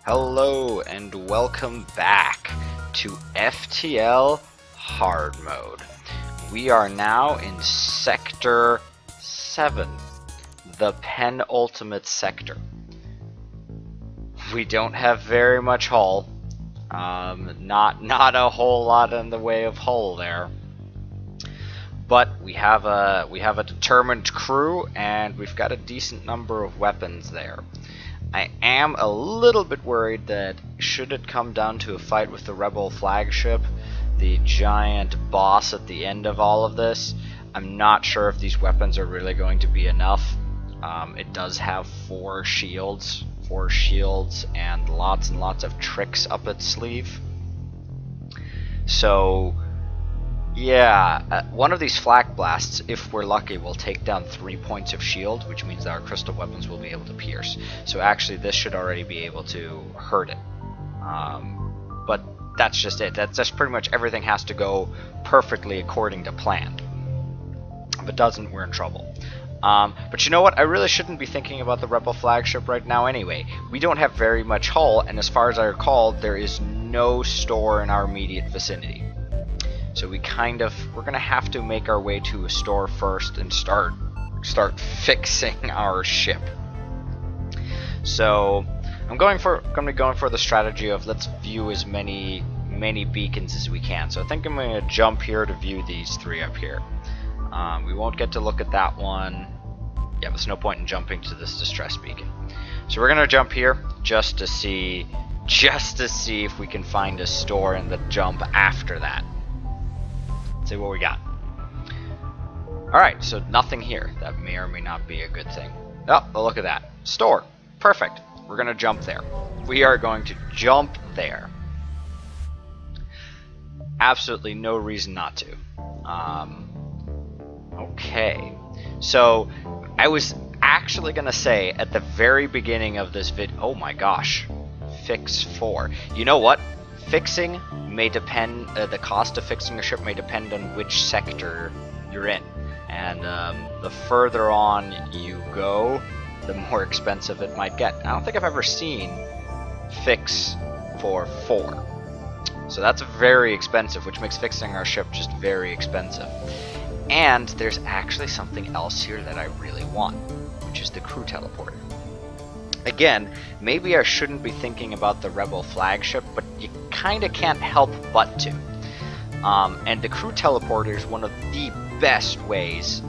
Hello and welcome back to FTL Hard Mode. We are now in Sector 7, the penultimate sector. We don't have very much hull, not a whole lot in the way of hull there. But we have a determined crew, and we've got a decent number of weapons there. I am a little bit worried that should it come down to a fight with the Rebel flagship, the giant boss at the end of all of this, I'm not sure if these weapons are really going to be enough. It does have four shields and lots of tricks up its sleeve. So yeah, one of these flak blasts, if we're lucky, will take down 3 points of shield, which means that our crystal weapons will be able to pierce. So actually this should already be able to hurt it. But that's just it. That's just pretty much everything has to go perfectly according to plan. If it doesn't, we're in trouble. But you know what? I really shouldn't be thinking about the Rebel flagship right now anyway. We don't have very much hull, and as far as I recall, there is no store in our immediate vicinity. So we're gonna have to make our way to a store first and start fixing our ship. So I'm gonna be going for the strategy of let's view as many beacons as we can. So I think I'm gonna jump here to view these three up here. We won't get to look at that one. Yeah, there's no point in jumping to this distress beacon. So we're gonna jump here just to see if we can find a store in the jump after that. Let's see what we got. Alright, so nothing here. That may or may not be a good thing. Oh, look at that. Store. Perfect. We're going to jump there. We are going to jump there. Absolutely no reason not to. Okay. So, I was actually going to say at the very beginning of this video... Oh my gosh. Fix 4. You know what? Fixing may depend, the cost of fixing a ship may depend on which sector you're in, and the further on you go, the more expensive it might get. I don't think I've ever seen fix for 4, so that's very expensive, which makes fixing our ship just very expensive. And there's actually something else here that I really want, which is the crew teleporter. Again, maybe I shouldn't be thinking about the Rebel flagship, but you kind of can't help but to. And the crew teleporter is one of the best ways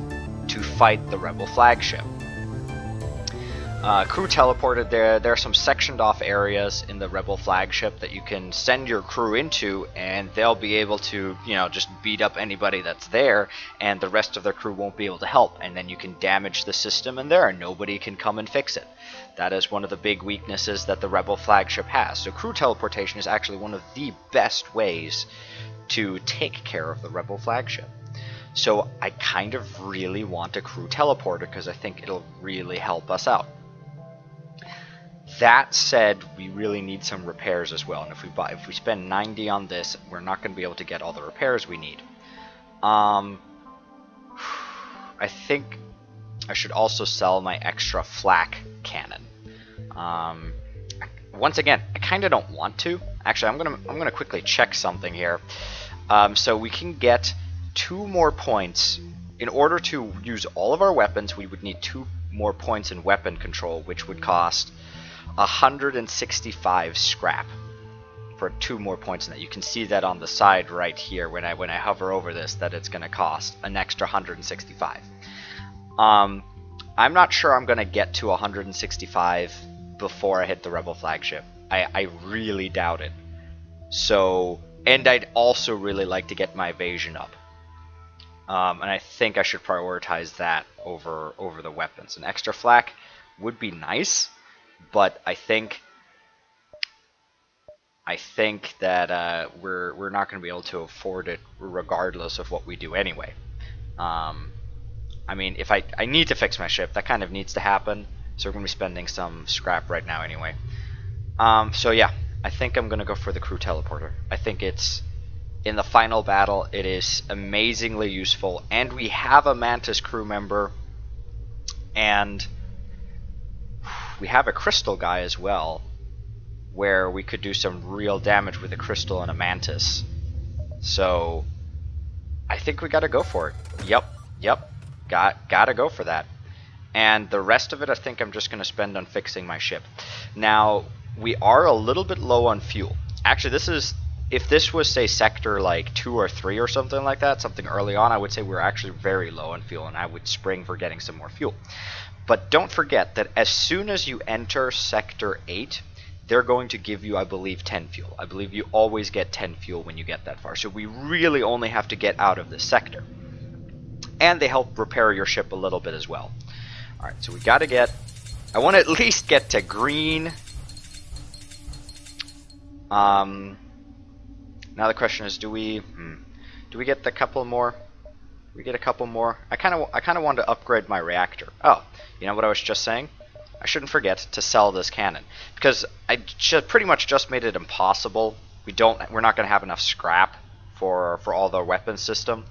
to fight the Rebel flagship. Crew teleporter, there are some sectioned off areas in the Rebel flagship that you can send your crew into, and they'll be able to, just beat up anybody that's there, and the rest of their crew won't be able to help, and then you can damage the system in there and nobody can come and fix it. That is one of the big weaknesses that the Rebel flagship has. So crew teleportation is actually one of the best ways to take care of the Rebel flagship. So I kind of really want a crew teleporter because I think it'll really help us out. That said, we really need some repairs as well, and if we spend 90 on this, we're not going to be able to get all the repairs we need. I think I should also sell my extra flak cannon. Once again, I kind of don't want to. Actually, I'm gonna quickly check something here. So we can get 2 more points. In order to use all of our weapons, we would need 2 more points in weapon control, which would cost 165 scrap for 2 more points in that. You can see that on the side right here when I hover over this, that it's going to cost an extra 165. I'm not sure I'm going to get to 165 before I hit the Rebel flagship. I really doubt it. So, and I'd also really like to get my evasion up. And I think I should prioritize that over the weapons. An extra flak would be nice, but I think that we're not going to be able to afford it regardless of what we do anyway. I mean, if I need to fix my ship, that kind of needs to happen, so we're going to be spending some scrap right now anyway. So yeah, I think I'm going to go for the crew teleporter. I think it's, in the final battle, it is amazingly useful, and we have a Mantis crew member, and we have a crystal guy as well. where we could do some real damage with a crystal and a mantis. So I think we gotta go for it. Yep, gotta go for that. And the rest of it I think I'm just gonna spend on fixing my ship. Now we are a little bit low on fuel. Actually, this is, if this was say sector like 2 or 3 or something like that, something early on, I would say we're actually very low on fuel, and I would spring for getting some more fuel. But don't forget that as soon as you enter sector 8, they're going to give you, I believe, 10 fuel. I believe you always get 10 fuel when you get that far. So we really only have to get out of this sector. And they help repair your ship a little bit as well. Alright, so we gotta get, I want to at least get to green. Now the question is, do we get the couple more? We get a couple more. I kind of wanted to upgrade my reactor. Oh, you know what I was just saying? I shouldn't forget to sell this cannon, because I pretty much just made it impossible. We're not going to have enough scrap for all the weapon system.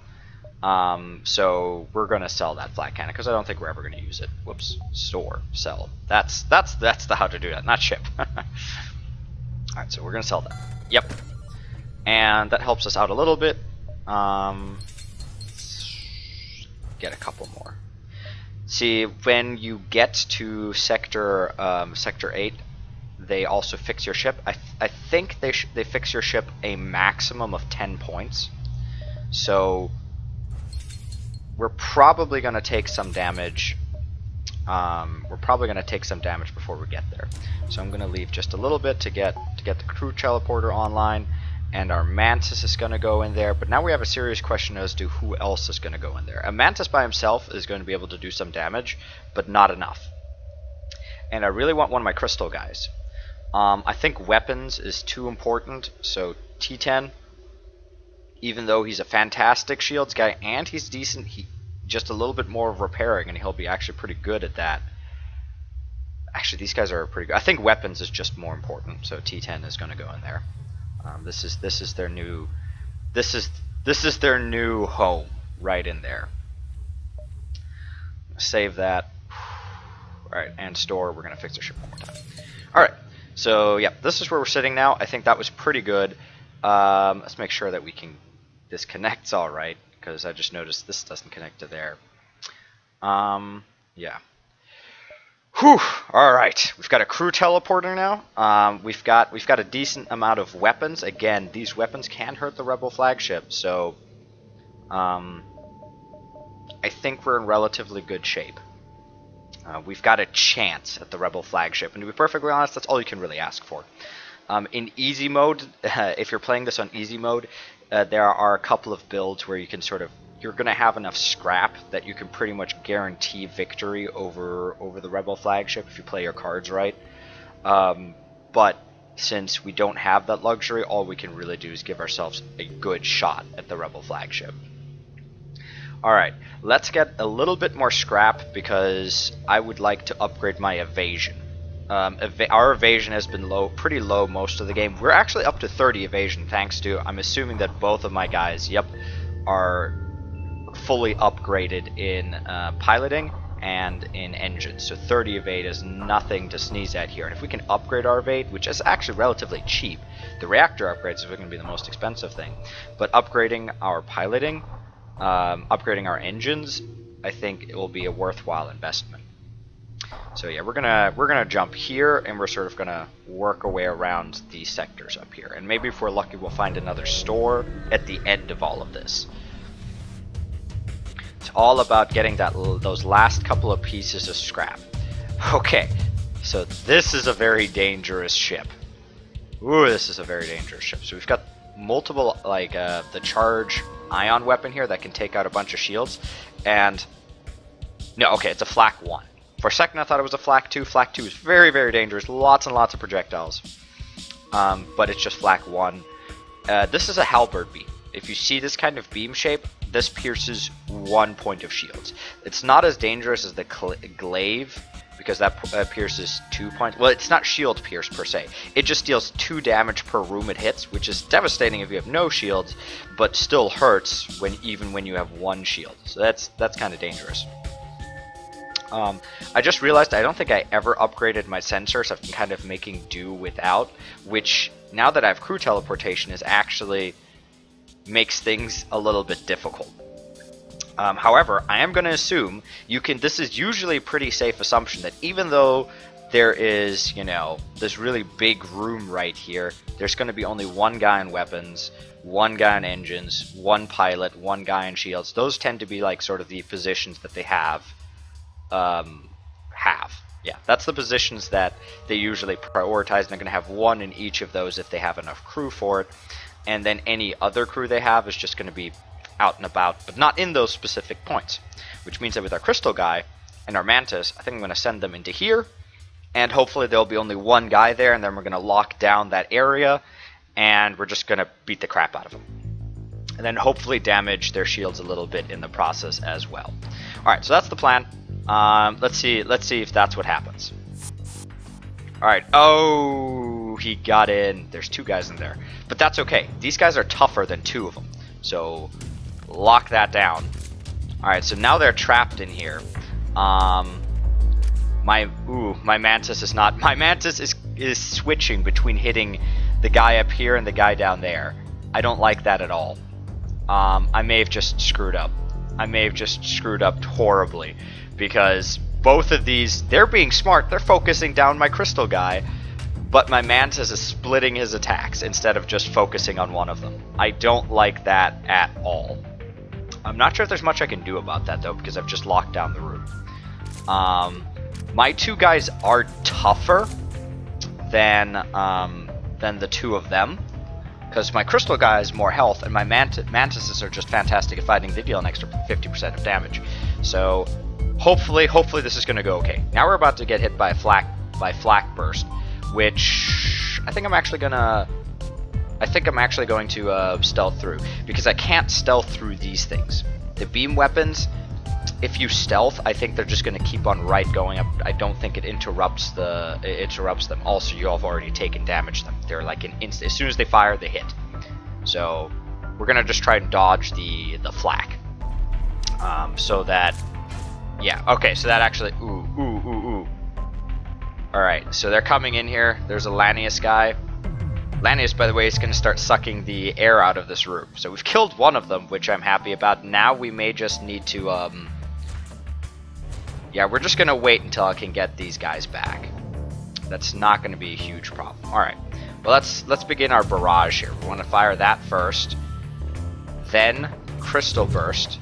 So we're going to sell that flat cannon because I don't think we're ever going to use it. Whoops, store, sell. That's the how to do that, not ship. All right, so we're going to sell that. Yep, and that helps us out a little bit. Get a couple more. See, when you get to sector 8, they also fix your ship. I think they fix your ship a maximum of 10 points. So we're probably going to take some damage. We're probably going to take some damage before we get there. So I'm going to leave just a little bit to get the crew teleporter online. And our Mantis is going to go in there, but now we have a serious question as to who else is going to go in there. A Mantis by himself is going to be able to do some damage, but not enough. And I really want one of my crystal guys. I think weapons is too important, so T10, even though he's a fantastic shields guy and he's decent, just a little bit more of repairing, and he'll be actually pretty good at that. Actually, these guys are pretty good. I think weapons is just more important, so T10 is going to go in there. This is their new home right in there. Save that. All right, and store. We're gonna fix our ship one more time. All right, so yeah, this is where we're sitting now. I think that was pretty good. Let's make sure that this connects all right, because I just noticed this doesn't connect to there. Yeah. Whew! All right, we've got a crew teleporter now. We've got a decent amount of weapons. Again, these weapons can hurt the rebel flagship, so I think we're in relatively good shape. We've got a chance at the rebel flagship, and to be perfectly honest, that's all you can really ask for. In easy mode, if you're playing this on easy mode, there are a couple of builds where you can you're going to have enough scrap that you can pretty much guarantee victory over the rebel flagship if you play your cards right. But since we don't have that luxury, all we can really do is give ourselves a good shot at the rebel flagship. Alright, let's get a little bit more scrap because I would like to upgrade my evasion. Our evasion has been pretty low most of the game. We're actually up to 30 evasion thanks to, I'm assuming that both of my guys, are fully upgraded in piloting and in engines. So 30 evade is nothing to sneeze at here. And if we can upgrade our evade, which is actually relatively cheap, the reactor upgrades is going to be the most expensive thing. But upgrading our piloting, upgrading our engines, I think it will be a worthwhile investment. So yeah, we're gonna jump here, and we're sort of gonna work our way around these sectors up here. And maybe if we're lucky, we'll find another store at the end of all of this. It's all about getting those last couple of pieces of scrap. Okay, so this is a very dangerous ship. Ooh, this is a very dangerous ship. So we've got multiple, like the charge ion weapon here that can take out a bunch of shields. And no, okay, it's a flak 1. For a second I thought it was a flak 2. Flak 2 is very, very dangerous. Lots and lots of projectiles. But it's just flak 1. This is a halberd beam. If you see this kind of beam shape, this pierces 1 point of shields. It's not as dangerous as the glaive, because that pierces 2 points. Well, it's not shield pierce per se. It just deals 2 damage per room it hits, which is devastating if you have no shields, but still hurts even when you have 1 shield. So that's kind of dangerous. I just realized I don't think I ever upgraded my sensors. I've been kind of making do without, which now that I have crew teleportation is actually makes things a little bit difficult. However, I am going to assume this is usually a pretty safe assumption that even though there is, you know, this really big room right here, there's going to be only one guy in weapons, one guy in engines, one pilot, one guy in shields. Those tend to be like sort of the positions that they have. Yeah, that's the positions that they usually prioritize, and they're going to have one in each of those if they have enough crew for it. And then any other crew they have is just going to be out and about, but not in those specific points. Which means that with our crystal guy and our mantis, I think I'm going to send them into here, and hopefully there'll be only one guy there, and then we're going to lock down that area, and we're just going to beat the crap out of them. And then hopefully damage their shields a little bit in the process as well. Alright, so that's the plan. Let's see if that's what happens. Alright, oh, he got in. There's two guys in there. But that's okay. These guys are tougher than two of them. So, lock that down. Alright, so now they're trapped in here. My mantis is not... My mantis is switching between hitting the guy up here and the guy down there. I don't like that at all. I may have just screwed up. I may have just screwed up horribly. Because both of these, they're being smart. They're focusing down my crystal guy. But my mantis is splitting his attacks instead of just focusing on one of them. I don't like that at all. I'm not sure if there's much I can do about that though, because I've just locked down the room. My two guys are tougher than the two of them, because my crystal guy has more health, and my mantises are just fantastic at fighting. They deal an extra 50% of damage. So hopefully this is going to go okay. Now we're about to get hit by a flak burst, which I think I'm actually going to stealth through, because I can't stealth through these things. The beam weapons, if you stealth, I think they're just going to keep on going up. I don't think it interrupts them. Also, you have already taken damage to them. They're like an instant. As soon as they fire, they hit. So we're going to just try and dodge the flak. So that, yeah, okay, so that actually, ooh. Alright, so they're coming in here. There's a Lanius guy. Lanius, by the way, is going to start sucking the air out of this room. So we've killed one of them, which I'm happy about. Now we may just need to, yeah, we're just going to wait until I can get these guys back. That's not going to be a huge problem. Alright, well, let's begin our barrage here. We want to fire that first, then Crystal Burst,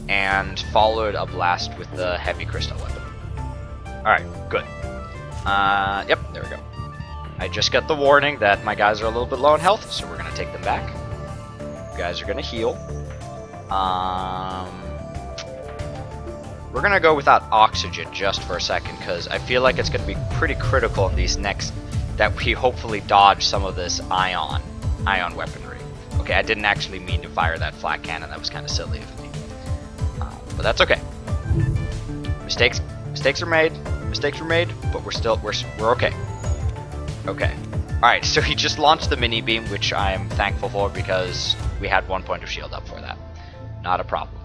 and followed a blast with the heavy crystal weapon. Alright, good. Yep, there we go. I just got the warning that my guys are a little bit low in health, so we're going to take them back. You guys are going to heal. We're going to go without oxygen just for a second, because I feel like it's going to be pretty critical in these next, that we hopefully dodge some of this ion weaponry. Okay, I didn't actually mean to fire that flak cannon. That was kind of silly of me. But that's okay. Mistakes are made. Mistakes were made, but we're okay. Okay. Alright, so he just launched the mini beam, which I am thankful for, because we had 1 point of shield up for that. Not a problem.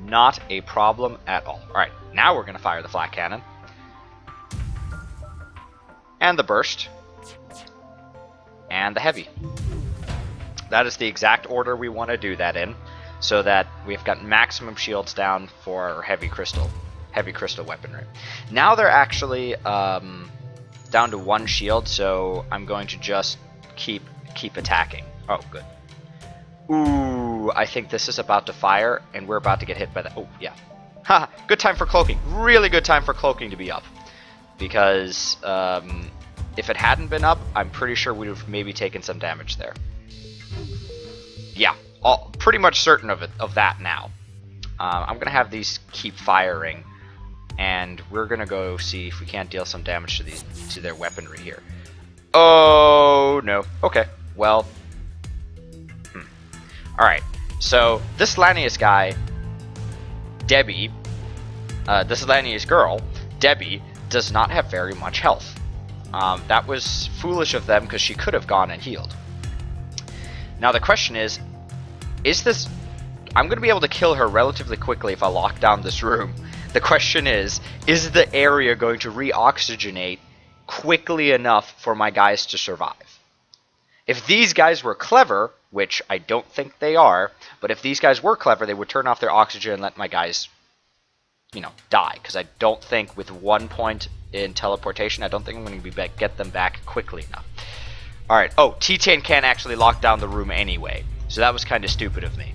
Not a problem at all. Alright, now we're going to fire the flak cannon. And the burst. And the heavy. That is the exact order we want to do that in, so that we've got maximum shields down for our heavy crystal weaponry. Now they're actually down to 1 shield, so I'm going to just keep attacking. Oh, good. Ooh, I think this is about to fire, and we're about to get hit by that. Oh, yeah. Ha! Good time for cloaking. Really good time for cloaking to be up. Because if it hadn't been up, I'm pretty sure we'd have maybe taken some damage there. Yeah, pretty much certain of that now. I'm going to have these keep firing, and we're going to go see if we can't deal some damage to their weaponry here. Oh, no. Okay, well. Alright, so this Lanius guy, Debbie, this Lanius girl, Debbie, does not have very much health. That was foolish of them, because she could have gone and healed. Now the question is this... I'm going to be able to kill her relatively quickly if I lock down this room. The question is the area going to re-oxygenate quickly enough for my guys to survive? If these guys were clever, which I don't think they are, but if these guys were clever, they would turn off their oxygen and let my guys, you know, die. Because I don't think with 1 point in teleportation, I don't think I'm going to get them back quickly enough. Alright, oh, T-Tan can't actually lock down the room anyway. So that was kind of stupid of me.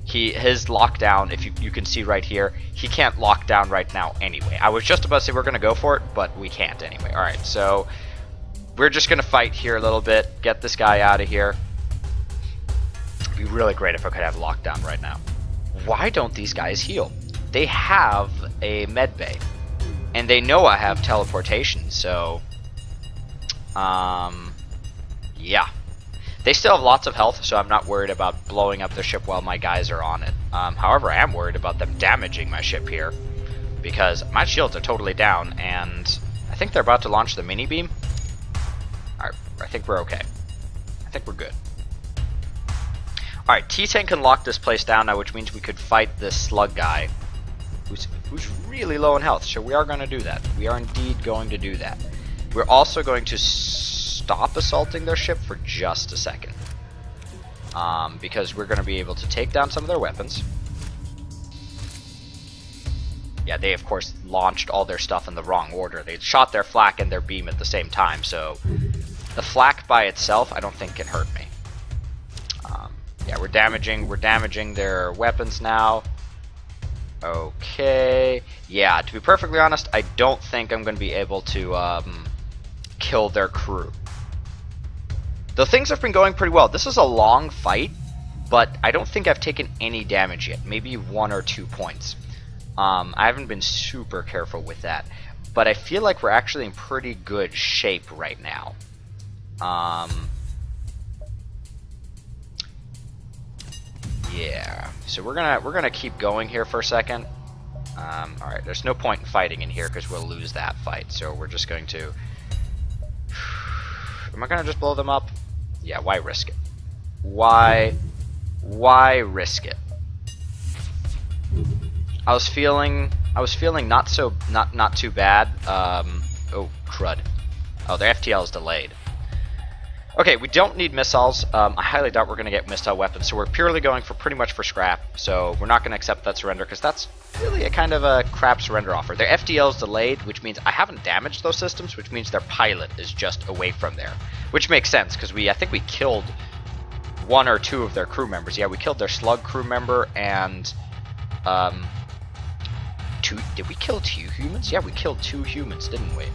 His lockdown, if you can see right here, he can't lock down right now anyway. I was just about to say we're going to go for it, but we can't anyway. Alright, so we're just going to fight here a little bit, get this guy out of here. It'd be really great if I could have lockdown right now. Why don't these guys heal? They have a med bay, and they know I have teleportation, so yeah. They still have lots of health, so I'm not worried about blowing up their ship while my guys are on it. However, I am worried about them damaging my ship here, because my shields are totally down, and I think they're about to launch the mini beam. Alright, I think we're okay. I think we're good. Alright, T-Tank can lock this place down now, which means we could fight this slug guy, who's really low in health, so we are going to do that. We are indeed going to do that. We're also going to stop assaulting their ship for just a second, because we're going to be able to take down some of their weapons. Yeah, they of course launched all their stuff in the wrong order. They shot their flak and their beam at the same time, so the flak by itself I don't think can hurt me. Yeah, we're damaging their weapons now. Okay, yeah, to be perfectly honest, I don't think I'm going to be able to kill their crew. Though things have been going pretty well. This is a long fight, but I don't think I've taken any damage yet. Maybe 1 or 2 points. I haven't been super careful with that, but I feel like we're actually in pretty good shape right now. Yeah, so we're gonna keep going here for a second. Alright, there's no point in fighting in here because we'll lose that fight, so we're just going to... Am I gonna just blow them up? Yeah, why risk it? Why risk it? I was feeling not too bad. Oh crud. Oh, their FTL is delayed. Okay, we don't need missiles. I highly doubt we're going to get missile weapons, so we're purely going for pretty much for scrap. So we're not going to accept that surrender because that's really a kind of a crap surrender offer. Their FTL is delayed, which means I haven't damaged those systems, which means their pilot is just away from there, which makes sense because I think we killed 1 or 2 of their crew members. Yeah, we killed their slug crew member and did we kill 2 humans? Yeah, we killed 2 humans, didn't we?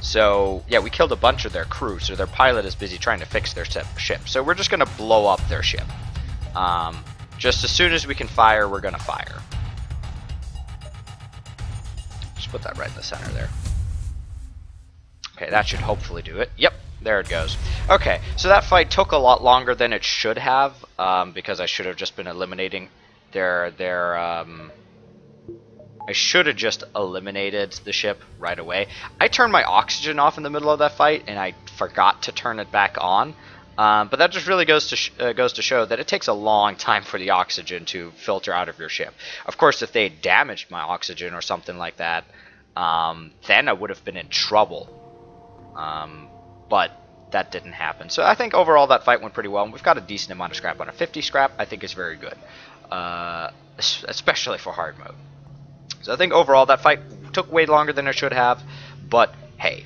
So, yeah, we killed a bunch of their crew, so their pilot is busy trying to fix their ship. So we're just going to blow up their ship. Just as soon as we can fire, we're going to fire. Just put that right in the center there. Okay, that should hopefully do it. Yep, there it goes. Okay, so that fight took a lot longer than it should have, because I should have just been eliminating I should have just eliminated the ship right away. I turned my oxygen off in the middle of that fight, and I forgot to turn it back on. But that just really goes to show that it takes a long time for the oxygen to filter out of your ship. Of course, if they had damaged my oxygen or something like that, then I would have been in trouble. But that didn't happen. So I think overall that fight went pretty well, and we've got a decent amount of scrap on it. 50 scrap, I think, is very good, especially for hard mode. So I think overall that fight took way longer than it should have, but hey,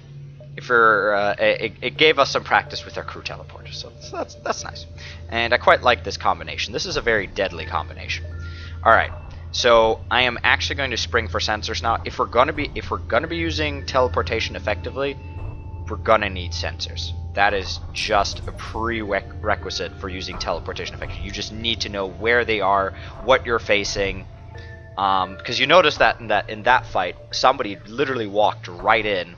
if it gave us some practice with our crew teleporters, so that's nice. And I quite like this combination. This is a very deadly combination. All right, so I am actually going to spring for sensors now. If we're gonna be using teleportation effectively, we're gonna need sensors. That is just a prerequisite for using teleportation effectively. You just need to know where they are, what you're facing. Because you notice that in that fight, somebody literally walked right in,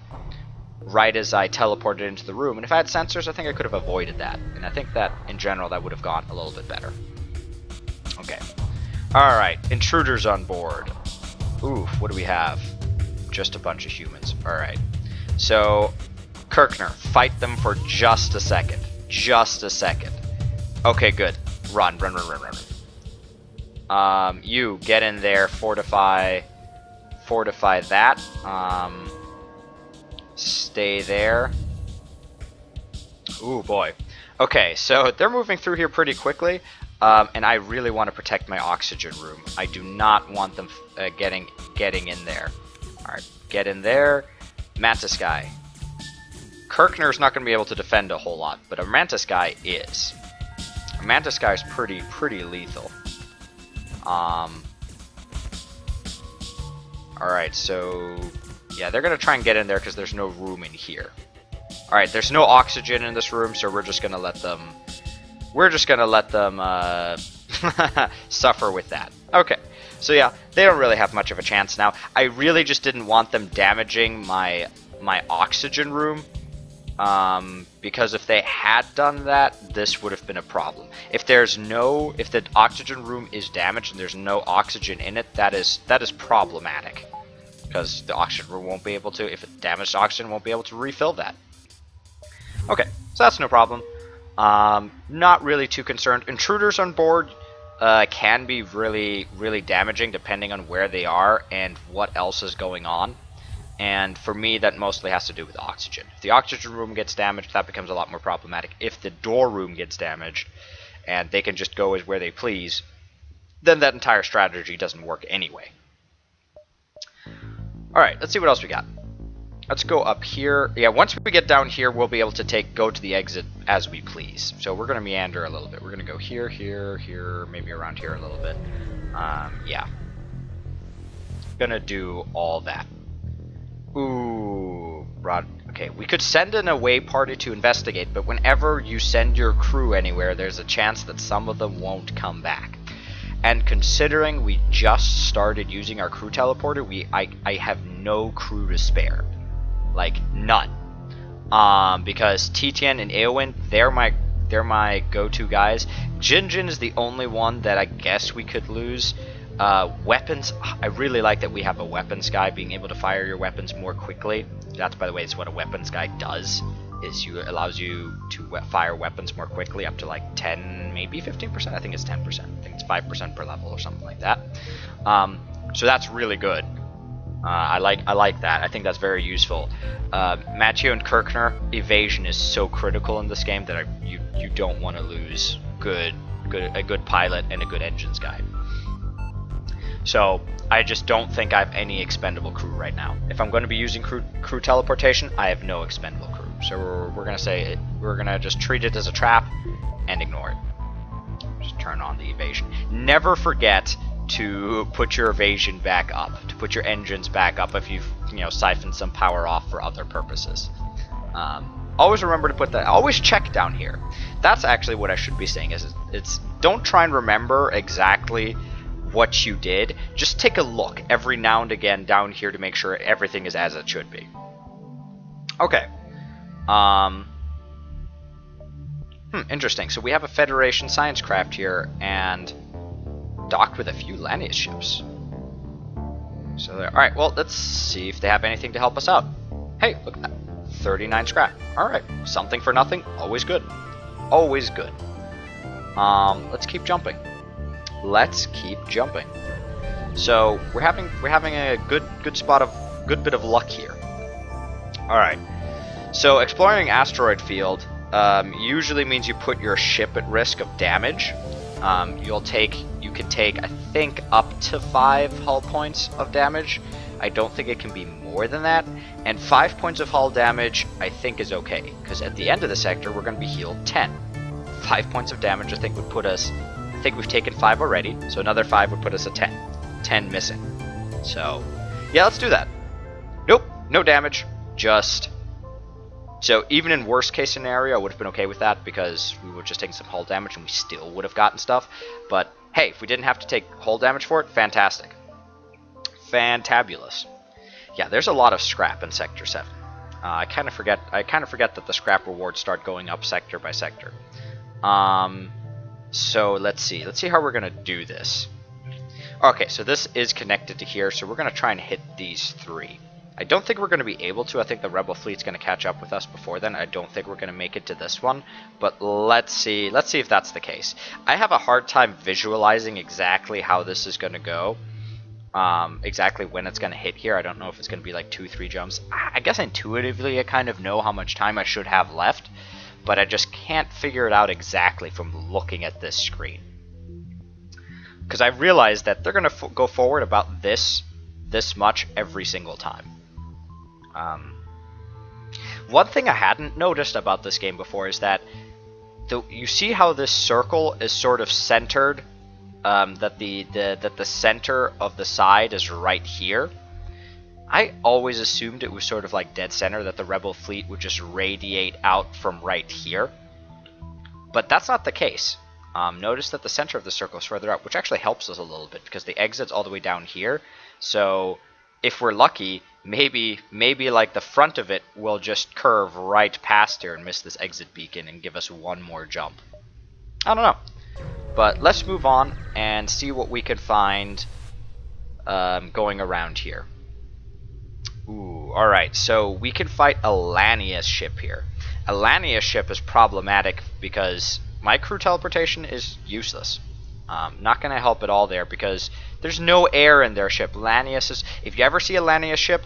right as I teleported into the room. And if I had sensors, I think I could have avoided that. And I think that, in general, that would have gone a little bit better. Okay. Alright, intruders on board. Oof, what do we have? Just a bunch of humans. Alright. So, Kirkner, fight them for just a second. Just a second. Okay, good. Run, run, run, run, run. You get in there, fortify fortify that. Stay there. Ooh, boy. Okay, so they're moving through here pretty quickly, and I really want to protect my oxygen room. I do not want them getting in there. Alright, get in there. Mantis Guy. Kirkner's not going to be able to defend a whole lot, but a Mantis Guy is. A Mantis Guy is pretty lethal. Alright, so yeah, they're gonna try and get in there because there's no room in here. Alright, there's no oxygen in this room, so we're just gonna let them suffer with that. Okay, so yeah, they don't really have much of a chance now. I really just didn't want them damaging my oxygen room, because if they had done that, this would have been a problem. If the oxygen room is damaged and there's no oxygen in it, that is problematic, because the oxygen room won't be able to, if it damaged oxygen, won't be able to refill that. Okay, so that's no problem. Not really too concerned. Intruders on board can be really damaging depending on where they are and what else is going on. And for me, that mostly has to do with oxygen. If the oxygen room gets damaged, that becomes a lot more problematic. If the door room gets damaged and they can just go as where they please, then that entire strategy doesn't work anyway. Alright, let's see what else we got. Let's go up here. Yeah, once we get down here, we'll be able to go to the exit as we please. So we're going to meander a little bit. We're going to go here, here, here, maybe around here a little bit. Yeah. Gonna do all that. Ooh, Rod. Okay, we could send an away party to investigate, but whenever you send your crew anywhere, there's a chance that some of them won't come back. And considering we just started using our crew teleporter, I have no crew to spare. Like, none. Because Titian and Eowyn, they're my go-to guys. Jinjin is the only one that I guess we could lose. Weapons, I really like that we have a weapons guy, being able to fire your weapons more quickly. That's, by the way, is what a weapons guy does, is allows you to fire weapons more quickly, up to like 10, maybe 15%. I think it's 10%. I think it's 5% per level or something like that. So that's really good. I like that. I think that's very useful. Matthew and Kirkner, evasion is so critical in this game that you don't want to lose a good pilot and a good engines guy. So I just don't think I have any expendable crew right now. If I'm going to be using crew teleportation, I have no expendable crew. So we're gonna just treat it as a trap and ignore it. Just turn on the evasion. Never forget to put your evasion back up, to put your engines back up if you've siphoned some power off for other purposes. Always remember to put that. Always check down here. That's actually what I should be saying. It's don't try and remember exactly what you did. Just take a look every now and again down here to make sure everything is as it should be. Okay. Interesting. So we have a Federation science craft here and docked with a few Lanius ships. So there. Alright, well, let's see if they have anything to help us out. Hey, look at that. 39 scrap. Alright, something for nothing. Always good. Always good. Let's keep jumping. Let's keep jumping. So we're having a good bit of luck here. Alright. So exploring asteroid field usually means you put your ship at risk of damage. You can take, I think, up to 5 hull points of damage. I don't think it can be more than that. And 5 points of hull damage, I think, is okay. Because at the end of the sector, we're going to be healed 10. 5 points of damage, I think, would put us... I think we've taken 5 already, so another 5 would put us at 10. 10 missing. So, yeah, let's do that. Nope, no damage. Just... So even in worst case scenario, I would have been okay with that because we were just taking some hull damage and we still would have gotten stuff. But hey, if we didn't have to take hull damage for it, fantastic. Fantabulous. Yeah, there's a lot of scrap in Sector 7. I kind of forget that the scrap rewards start going up sector by sector. So let's see how we're gonna do this. Okay, so this is connected to here, so we're gonna try and hit these 3. I don't think we're going to be able to. I think the Rebel fleet's going to catch up with us before then. I don't think we're going to make it to this one, but let's see if that's the case. I have a hard time visualizing exactly how this is going to go. exactly when it's going to hit here. I don't know if it's going to be like 2-3 jumps. I guess intuitively I kind of know how much time I should have left, but I just can't figure it out exactly from looking at this screen. Because I realized that they're going to go forward about this much every single time. One thing I hadn't noticed about this game before is that you see how this circle is sort of centered, that the center of the side is right here. I always assumed it was sort of like dead center, that the rebel fleet would just radiate out from right here, but that's not the case. Notice that the center of the circle is further out, which actually helps us a little bit because the exit's all the way down here. So if we're lucky, maybe like the front of it will just curve right past here and miss this exit beacon and give us one more jump. I don't know. But let's move on and see what we can find going around here. Ooh, alright, so we can fight a Lanius ship here. A Lanius ship is problematic because my crew teleportation is useless. Not going to help at all there because there's no air in their ship. Lanius is... If you ever see a Lanius ship,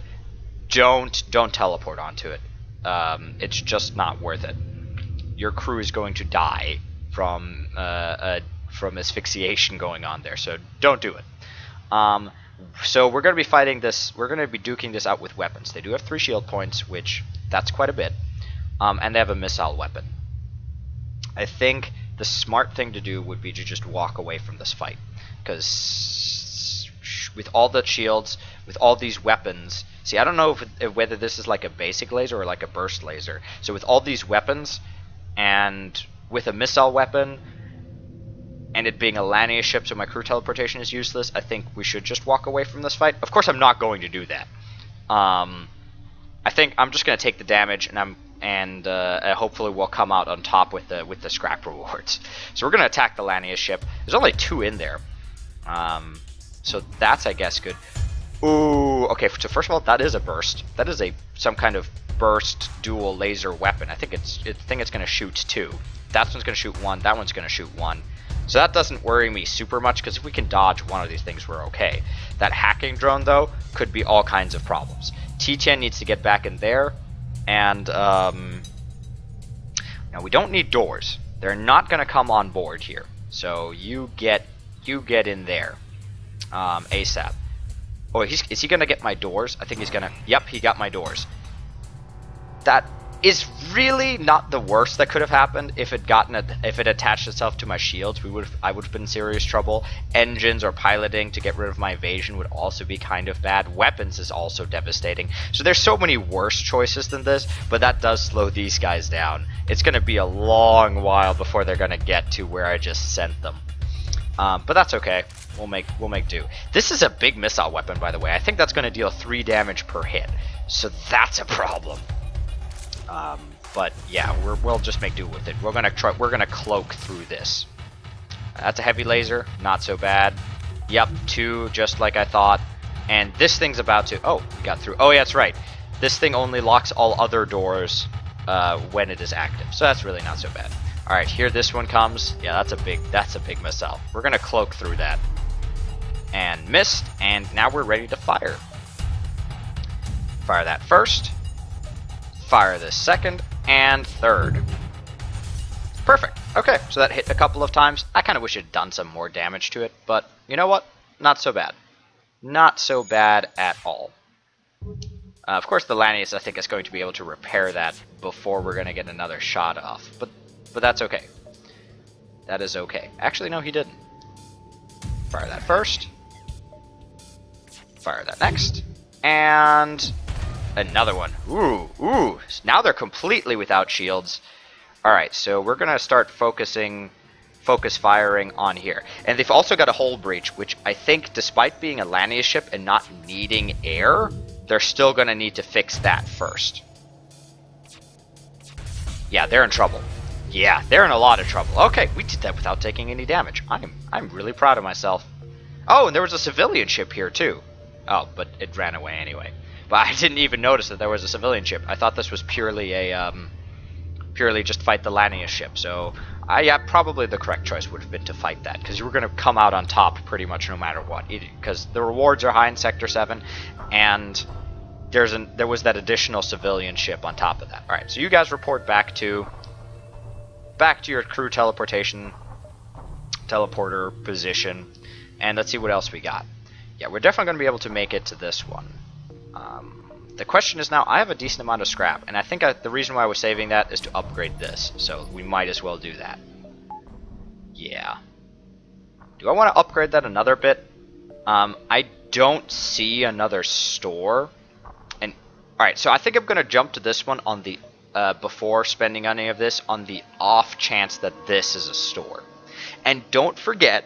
don't teleport onto it. It's just not worth it. Your crew is going to die from asphyxiation going on there, so don't do it. So we're going to be fighting this, we're going to be duking this out with weapons. They do have 3 shield points, which that's quite a bit, and they have a missile weapon. I think the smart thing to do would be to just walk away from this fight, because with all the shields, with all these weapons, see, I don't know whether this is like a basic laser or like a burst laser. So with all these weapons, and with a missile weapon, and it being a Lanius ship, so my crew teleportation is useless, I think we should just walk away from this fight. Of course, I'm not going to do that. I think I'm just going to take the damage, and hopefully we'll come out on top with the scrap rewards. So we're going to attack the Lanius ship. There's only 2 in there, so that's, I guess, good. Ooh, okay. So first of all, that is a burst. That is some kind of burst dual laser weapon. I think it's going to shoot 2. That one's going to shoot 1. That one's going to shoot 1. So that doesn't worry me super much, because if we can dodge one of these things, we're okay. That hacking drone, though, could be all kinds of problems. T10 needs to get back in there, and now we don't need doors. They're not going to come on board here. So you get in there ASAP. Oh, is he going to get my doors? I think he's going to... Yep, he got my doors. That is really not the worst that could have happened. If it attached itself to my shields, I would have been in serious trouble. Engines or piloting to get rid of my evasion would also be kind of bad. Weapons is also devastating. So there's so many worse choices than this, but that does slow these guys down. It's going to be a long while before they're going to get to where I just sent them. But that's okay. We'll make do. This is a big missile weapon, by the way. I think that's going to deal 3 damage per hit. So that's a problem. But yeah, we'll just make do with it. We're gonna cloak through this. That's a heavy laser, not so bad. Yep, 2, just like I thought. And this thing's about to... Oh, we got through. Oh yeah, that's right. This thing only locks all other doors when it is active, so that's really not so bad. All right, here this one comes. Yeah, that's a big missile. We're gonna cloak through that. And missed, and now we're ready to fire. Fire that first. Fire this second and third. Perfect. Okay, so that hit a couple of times. I kind of wish it had done some more damage to it, but you know what? Not so bad. Not so bad at all. Of course, the Lanius, I think, is going to be able to repair that before we're going to get another shot off, but that's okay. That is okay. Actually, no, he didn't. Fire that first. Fire that next. And... another one. Ooh. Now they're completely without shields. Alright, so we're going to start focus firing on here. And they've also got a hull breach, which I think, despite being a Lanius ship and not needing air, they're still going to need to fix that first. Yeah, they're in trouble. Yeah, they're in a lot of trouble. Okay, we did that without taking any damage. I'm really proud of myself. Oh, and there was a civilian ship here too. Oh, but it ran away anyway. But I didn't even notice that there was a civilian ship. I thought this was purely a purely just fight the Lania ship. So, yeah, probably the correct choice would have been to fight that, because you were going to come out on top pretty much no matter what, because the rewards are high in Sector 7, and there was that additional civilian ship on top of that. Alright, so you guys report back to your crew teleporter position, and let's see what else we got. Yeah, we're definitely going to be able to make it to this one. The question is now, I have a decent amount of scrap, and I think the reason why I was saving that is to upgrade this, so we might as well do that. Yeah. Do I want to upgrade that another bit? I don't see another store. And alright, so I think I'm going to jump to this one on the before spending any of this, on the off chance that this is a store. And don't forget,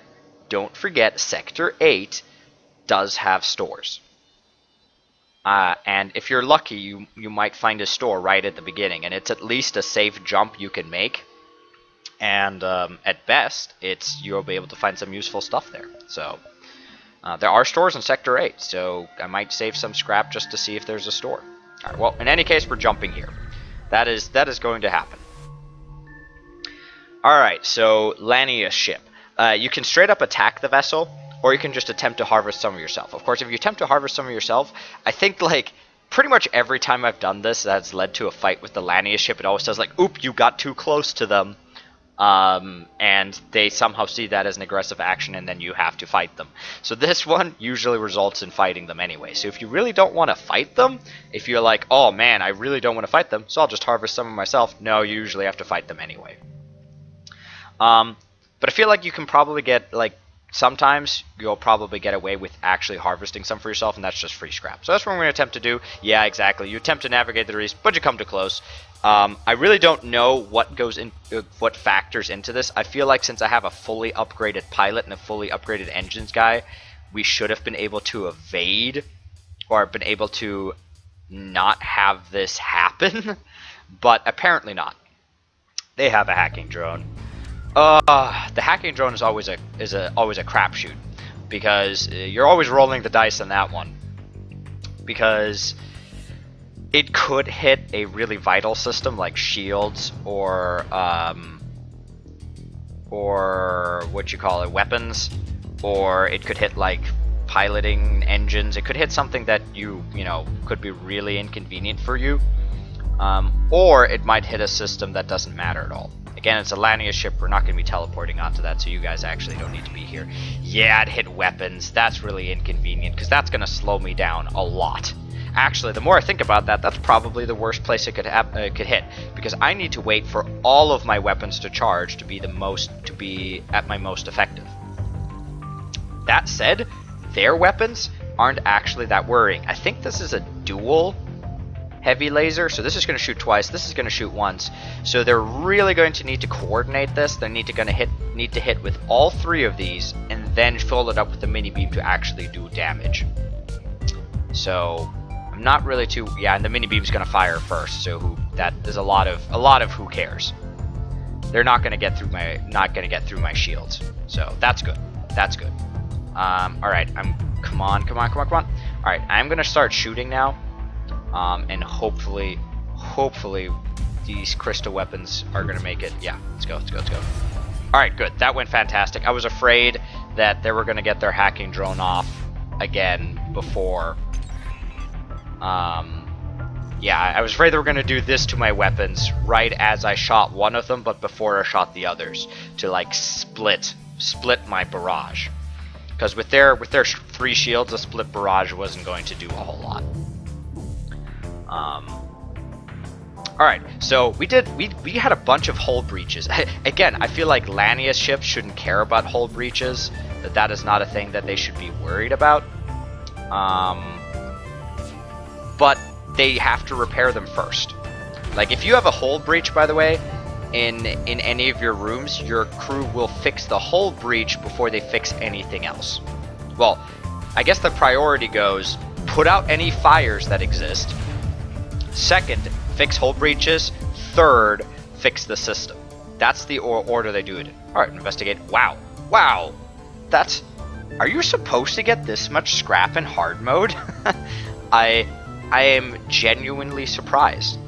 Sector 8 does have stores. And if you're lucky, you might find a store right at the beginning, and it's at least a safe jump you can make. And at best, you'll be able to find some useful stuff there. So there are stores in Sector 8, so I might save some scrap just to see if there's a store. All right, well, in any case, we're jumping here. That is going to happen. All right, so Lania ship. You can straight up attack the vessel, or you can just attempt to harvest some of yourself. Of course, if you attempt to harvest some of yourself, I think, like, pretty much every time I've done this that's led to a fight with the Lania ship, it always says, like, oop, you got too close to them. And they somehow see that as an aggressive action, and then you have to fight them. So this one usually results in fighting them anyway. So if you really don't want to fight them, if you're like, oh man, I really don't want to fight them, so I'll just harvest some of myself, no, you usually have to fight them anyway. But I feel like you can probably get, like, sometimes you'll probably get away with actually harvesting some for yourself, and that's just free scrap. So that's what we're going to attempt to do. Yeah, exactly. You attempt to navigate the reefs, but you come too close. I really don't know what goes in, what factors into this. I feel like since I have a fully upgraded pilot and a fully upgraded engines guy, we should have been able to evade, or been able to not have this happen, but apparently not. They have a hacking drone. The hacking drone is always a crapshoot, because you're always rolling the dice on that one, because it could hit a really vital system like shields or what you call it, weapons, or it could hit like piloting engines. It could hit something that you know could be really inconvenient for you, or it might hit a system that doesn't matter at all. Again, it's a Lania ship. We're not going to be teleporting onto that, so you guys actually don't need to be here. Yeah, it hit weapons. That's really inconvenient, because that's going to slow me down a lot. Actually, the more I think about that, that's probably the worst place it could hit, because I need to wait for all of my weapons to charge to be at my most effective. That said, their weapons aren't actually that worrying. I think this is a dual heavy laser, so this is going to shoot twice, this is going to shoot once, so they're really going to need to coordinate this. They need to hit with all three of these, and then fill it up with the mini beam to actually do damage. So I'm not really too, yeah, and the mini beam's going to fire first, so that is a lot of who cares. They're not going to get through my shields, so that's good. That's good. All right, come on. All right, I'm going to start shooting now. And hopefully these crystal weapons are going to make it. Yeah, let's go. Alright, good. That went fantastic. I was afraid that they were going to get their hacking drone off again before. Yeah, I was afraid they were going to do this to my weapons right as I shot one of them, but before I shot the others, to like split my barrage. Because with their 3 shields, a split barrage wasn't going to do a whole lot. Alright, so we had a bunch of hull breaches. Again, I feel like Lania's ships shouldn't care about hull breaches, that is not a thing that they should be worried about. But they have to repair them first. Like, if you have a hull breach, by the way, in any of your rooms, your crew will fix the hull breach before they fix anything else. Well, I guess the priority goes, put out any fires that exist. Second, fix hull breaches. Third, fix the system. That's the order they do it in. Alright, investigate. Wow. That's... Are you supposed to get this much scrap in hard mode? I am genuinely surprised.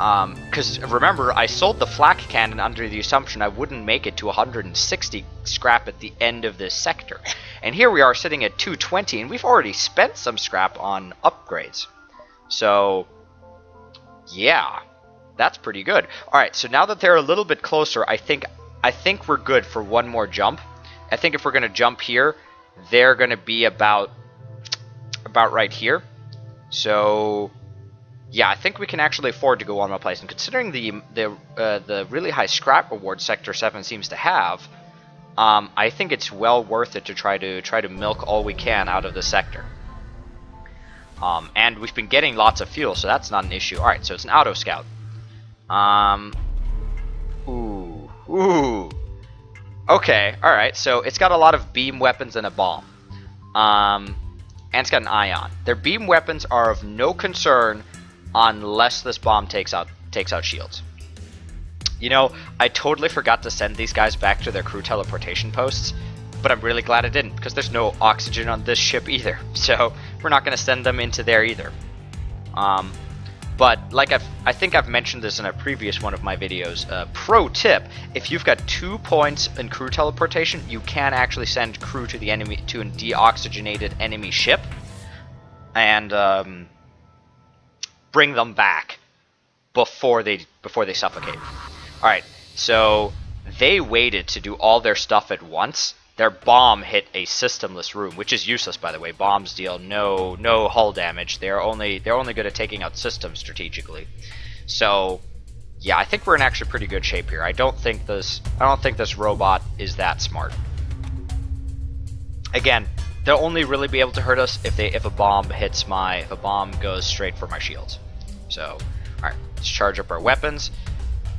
Because remember, I sold the flak cannon under the assumption I wouldn't make it to 160 scrap at the end of this sector. And here we are sitting at 220, and we've already spent some scrap on upgrades. So, yeah, that's pretty good. Alright, so now that they're a little bit closer, I think we're good for one more jump. I think if we're going to jump here, they're going to be about right here. So... yeah, I think we can actually afford to go one more place. And considering the really high scrap reward Sector 7 seems to have, I think it's well worth it to try to milk all we can out of the sector. And we've been getting lots of fuel, so that's not an issue. All right, so it's an auto scout. Ooh. Okay, all right. So it's got a lot of beam weapons and a bomb. And it's got an ion. Their beam weapons are of no concern unless this bomb takes out shields. You know, I totally forgot to send these guys back to their crew teleportation posts, but I'm really glad I didn't, because there's no oxygen on this ship either, so we're not going to send them into there either. But like I think I've mentioned this in a previous one of my videos, pro tip, if you've got 2 points in crew teleportation, you can actually send crew to the enemy, to a deoxygenated enemy ship, and bring them back before they suffocate. Alright, so they waited to do all their stuff at once. Their bomb hit a systemless room, which is useless, by the way. Bombs deal no hull damage. They're only good at taking out systems strategically. So yeah, I think we're in actually pretty good shape here. I don't think this robot is that smart. Again, they'll only really be able to hurt us if a bomb goes straight for my shields. So, alright, let's charge up our weapons.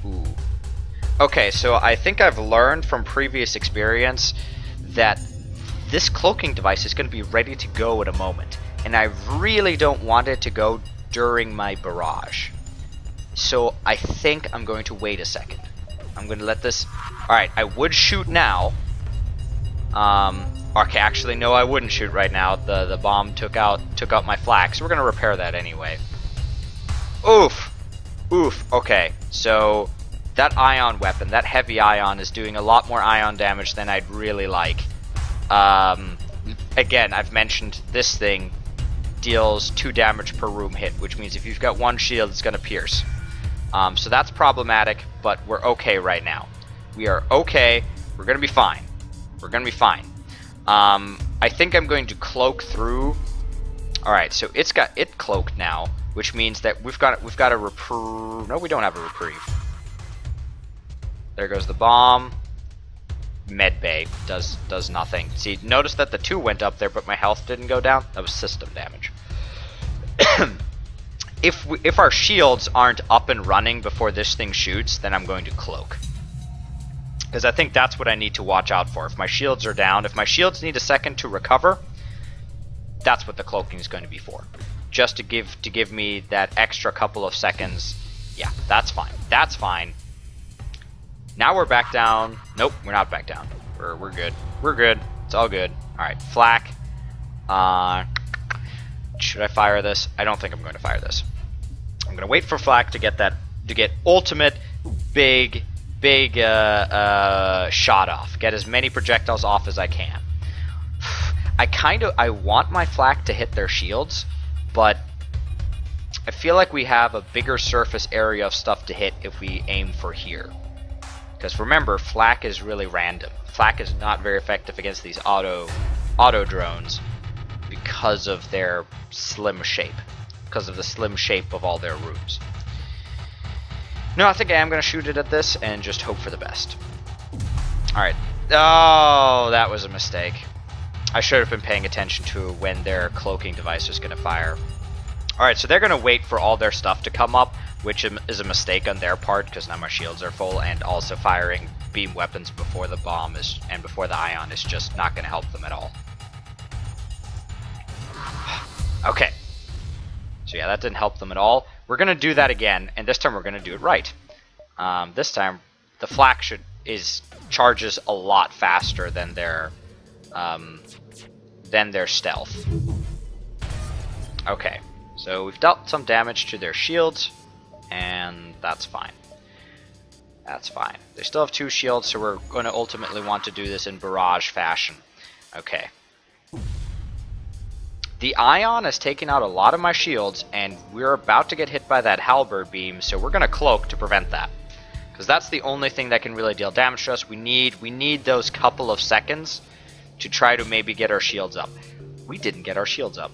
Ooh. Okay, so I think I've learned from previous experience that this cloaking device is going to be ready to go in a moment. And I really don't want it to go during my barrage. So I think I'm going to wait a second. I'm going to let this... Alright, I would shoot now. Okay, actually, no, I wouldn't shoot right now. The bomb took out my flak, so we're going to repair that anyway. Oof! Okay, so that ion weapon, that heavy ion, is doing a lot more ion damage than I'd really like. Again, I've mentioned this thing deals 2 damage per room hit, which means if you've got 1 shield, it's going to pierce. So that's problematic, but we're okay right now. We are okay. We're going to be fine. We're going to be fine. I think I'm going to cloak through. Alright, so it's got it cloaked now, which means that we've got a reprieve. No, we don't have a reprieve. There goes the bomb. Medbay does nothing. See, notice that the 2 went up there, but my health didn't go down. That was system damage. If our shields aren't up and running before this thing shoots, then I'm going to cloak. Because I think that's what I need to watch out for. If my shields are down, if my shields need a second to recover, that's what the cloaking is going to be for. Just to give me that extra couple of seconds. Yeah, that's fine. That's fine. Now we're back down. Nope, we're not back down. We're good. We're good. It's all good. Alright, flak. Should I fire this? I don't think I'm going to fire this. I'm going to wait for flak to get ultimate big shot off. Get as many projectiles off as I can. I want my flak to hit their shields, but I feel like we have a bigger surface area of stuff to hit if we aim for here. Because remember, flak is really random. Flak is not very effective against these auto drones because of their slim shape. Because of the slim shape of all their rooms. No, I think I am going to shoot it at this and just hope for the best. Alright. Oh, that was a mistake. I should have been paying attention to when their cloaking device was going to fire. Alright, so they're going to wait for all their stuff to come up, which is a mistake on their part because now my shields are full, and also firing beam weapons before the bomb and before the ion is just not going to help them at all. Okay. So yeah, that didn't help them at all. We're going to do that again, and this time we're going to do it right. This time, the flak charges a lot faster than their stealth. Okay, so we've dealt some damage to their shields, and that's fine. That's fine. They still have 2 shields, so we're going to ultimately want to do this in barrage fashion. Okay. The Ion has taken out a lot of my shields, and we're about to get hit by that halberd beam, so we're going to cloak to prevent that. Because that's the only thing that can really deal damage to us. We need those couple of seconds to try to maybe get our shields up. We didn't get our shields up.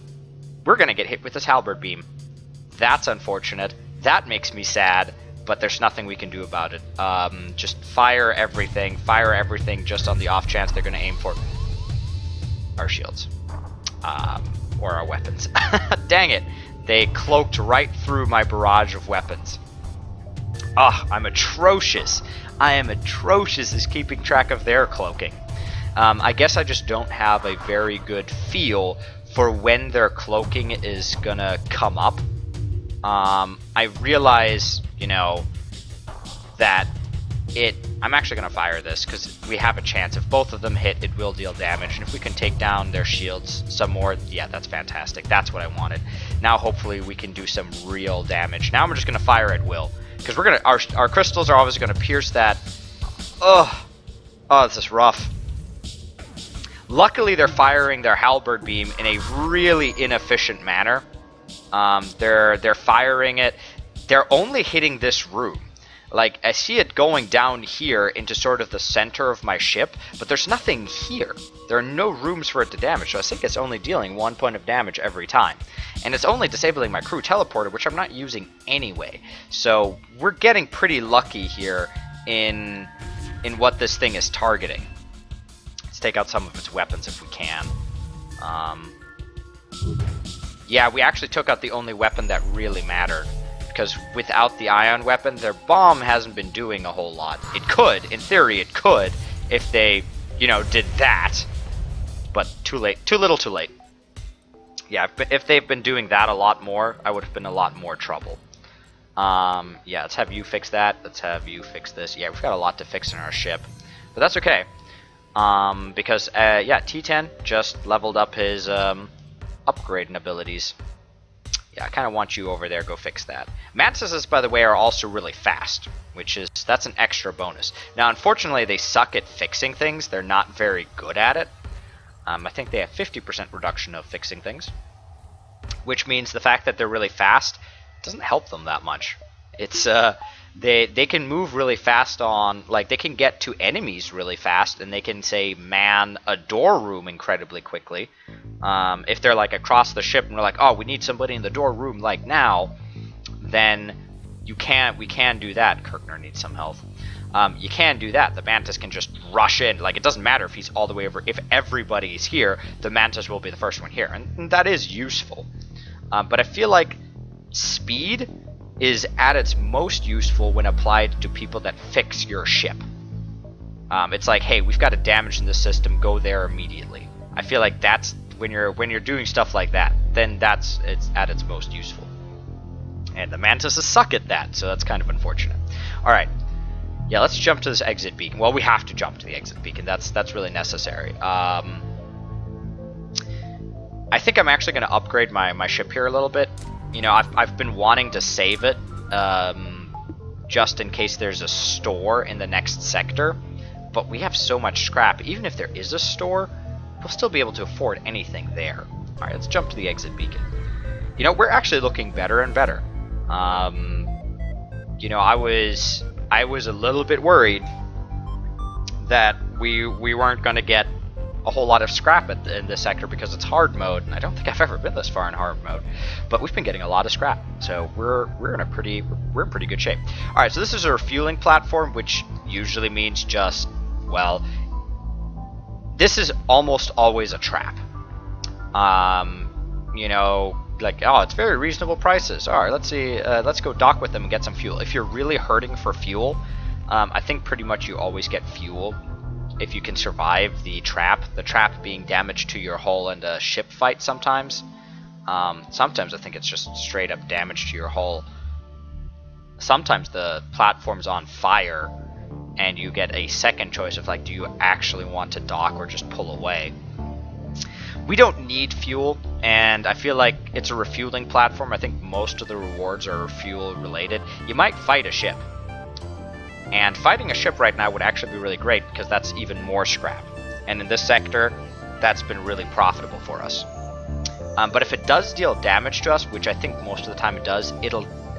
We're going to get hit with this halberd beam. That's unfortunate. That makes me sad, but there's nothing we can do about it. Just fire everything just on the off chance they're going to aim for our shields. Or our weapons. Dang it! They cloaked right through my barrage of weapons. Ugh, I'm atrocious. I am atrocious at keeping track of their cloaking. I guess I just don't have a very good feel for when their cloaking is gonna come up. I realize, you know, that I'm actually gonna fire this because we have a chance. If both of them hit, it will deal damage, and if we can take down their shields some more, yeah, that's fantastic. That's what I wanted. Now hopefully we can do some real damage. Now I'm just gonna fire at will. Because we're gonna, our crystals are obviously gonna pierce that. Ugh. Oh, this is rough. Luckily, they're firing their halberd beam in a really inefficient manner. They're firing it. They're only hitting this room. Like, I see it going down here into sort of the center of my ship, but there's nothing here. There are no rooms for it to damage, so I think it's only dealing 1 point of damage every time. And it's only disabling my crew teleporter, which I'm not using anyway. So we're getting pretty lucky here in what this thing is targeting. Let's take out some of its weapons if we can. Yeah, we actually took out the only weapon that really mattered. Because without the ion weapon, their bomb hasn't been doing a whole lot. It could, in theory it could, if they, you know, did that. But too late. Too little too late. Yeah, if they've been doing that a lot more, I would have been in a lot more trouble. Yeah, let's have you fix that. Let's have you fix this. Yeah, we've got a lot to fix in our ship. But that's okay. Because, yeah, T10 just leveled up his upgrading abilities. Yeah, I kind of want you over there, go fix that. Mantises, by the way, are also really fast, that's an extra bonus. Now, unfortunately, they suck at fixing things. They're not very good at it. I think they have 50% reduction of fixing things, which means the fact that they're really fast doesn't help them that much. It's they can move really fast on, like, they can get to enemies really fast, and they can, say, man a door room incredibly quickly. If they're, like, across the ship and we're like, oh, we need somebody in the door room, like, now, then we can do that. Kirkner needs some health. You can do that. The Mantis can just rush in. Like, it doesn't matter if he's all the way over. If everybody's here, the Mantis will be the first one here, and that is useful. But I feel like speed is at its most useful when applied to people that fix your ship. It's like, hey, we've got a damage in the system, go there immediately. I feel like that's when you're doing stuff like that, then it's at its most useful. And the Mantises suck at that, so that's kind of unfortunate. Alright. Yeah, let's jump to this exit beacon. Well, we have to jump to the exit beacon. That's really necessary. I think I'm actually going to upgrade my ship here a little bit. You know, I've been wanting to save it just in case there's a store in the next sector. But we have so much scrap. Even if there is a store, we'll still be able to afford anything there. Alright, let's jump to the exit beacon. You know, we're actually looking better and better. You know, I was a little bit worried that we weren't going to get a whole lot of scrap in this sector because it's hard mode, and I don't think I've ever been this far in hard mode. But we've been getting a lot of scrap, so we're in pretty good shape. All right, so this is a refueling platform, which usually means just, well, this is almost always a trap. You know, like, oh, it's very reasonable prices. All right, let's see, let's go dock with them and get some fuel. If you're really hurting for fuel, I think pretty much you always get fuel if you can survive the trap being damage to your hull and a ship fight sometimes. Sometimes I think it's just straight up damage to your hull. Sometimes the platform's on fire and you get a second choice of, like, do you actually want to dock or just pull away? we don't need fuel, and I feel like it's a refueling platform. I think most of the rewards are fuel related. You might fight a ship, and fighting a ship right now would actually be really great because that's even more scrap. And in this sector, that's been really profitable for us. But if it does deal damage to us, which I think most of the time it does,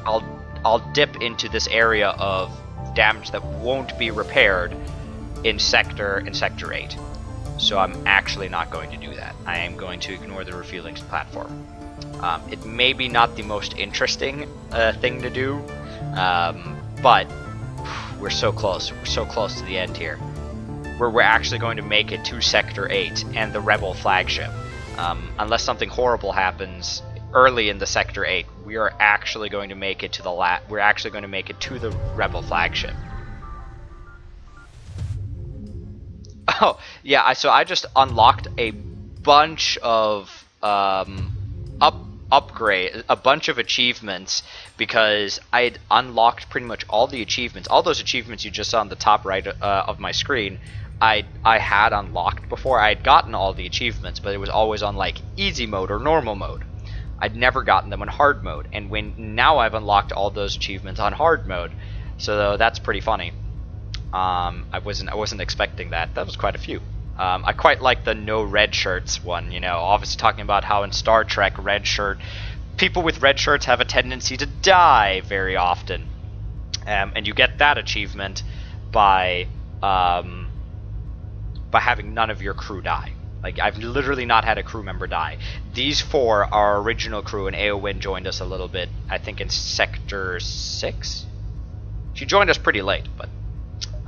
I'll dip into this area of damage that won't be repaired in Sector 8. So I'm actually not going to do that. I am going to ignore the refueling platform. It may be not the most interesting thing to do, but we're so close. We're so close to the end here. Where we're actually going to make it to Sector 8 and the Rebel flagship. Unless something horrible happens early in the Sector 8, we are actually going to make it to the we're actually going to make it to the Rebel flagship. Oh, yeah, so I just unlocked a bunch of upgrade, a bunch of achievements because I had unlocked pretty much all the achievements. All those achievements you just saw on the top right of my screen, I had unlocked before. I had gotten all the achievements, but it was always on like easy mode or normal mode. I'd never gotten them in hard mode, and now I've unlocked all those achievements on hard mode, so that's pretty funny. I wasn't expecting that. That was quite a few. I quite like the no red shirts one. You know, obviously talking about how in Star Trek people with red shirts have a tendency to die very often, and you get that achievement by having none of your crew die. Like, I've literally not had a crew member die. These 4 are our original crew, and Eowyn joined us a little bit, I think in Sector 6? She joined us pretty late, but...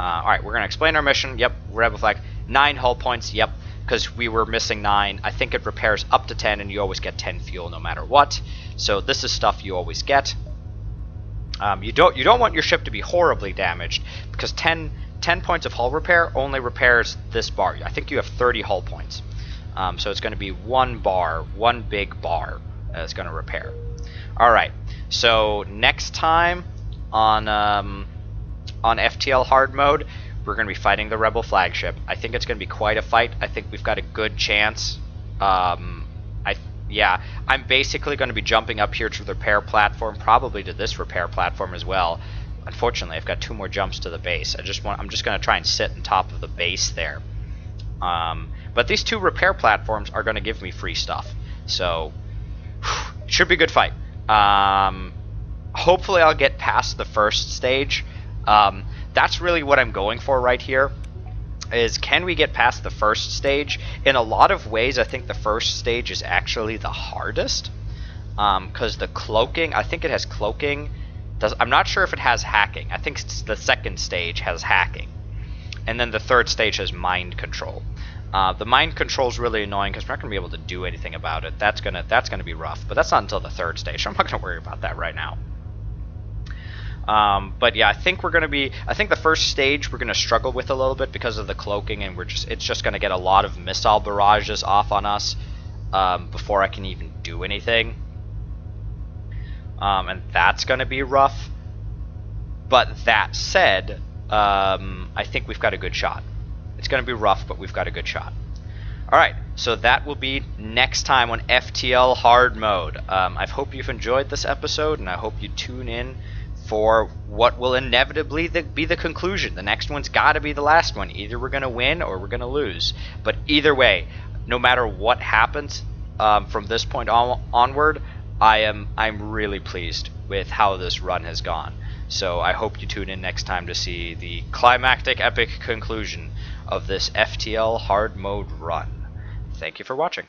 Alright, we're going to explain our mission. Yep, Rebel flag. 9 hull points, yep, because we were missing 9. I think it repairs up to 10, and you always get 10 fuel no matter what. So this is stuff you always get. You don't want your ship to be horribly damaged, because 10 points of hull repair only repairs this bar. I think you have 30 hull points. So it's going to be one big bar that's going to repair. Alright, so next time on FTL hard mode, we're going to be fighting the Rebel flagship. I think it's going to be quite a fight. I think we've got a good chance. Yeah, I'm basically going to be jumping up here to the repair platform, probably to this repair platform as well. Unfortunately, I've got 2 more jumps to the base. I'm just going to try and sit on top of the base there. But these 2 repair platforms are going to give me free stuff. So, it should be a good fight. Hopefully I'll get past the first stage. That's really what I'm going for right here. Is can we get past the first stage? In a lot of ways, I think the first stage is actually the hardest. Because the cloaking, I think it has cloaking. I'm not sure if it has hacking. I think the second stage has hacking. And then the third stage has mind control. The mind control is really annoying because we're not going to be able to do anything about it. That's gonna be rough. But that's not until the third stage, so I'm not going to worry about that right now. But yeah, I think the first stage we're going to struggle with a little bit because of the cloaking, and it's just going to get a lot of missile barrages off on us before I can even do anything. And that's going to be rough. But that said, I think we've got a good shot. It's going to be rough, but we've got a good shot. Alright, so that will be next time on FTL hard mode. I hope you've enjoyed this episode, and I hope you tune in for what will inevitably be the conclusion. The next one's got to be the last one. Either we're going to win or we're going to lose. But either way, no matter what happens from this point onward, I'm really pleased with how this run has gone. So I hope you tune in next time to see the climactic epic conclusion of this FTL hard mode run. Thank you for watching.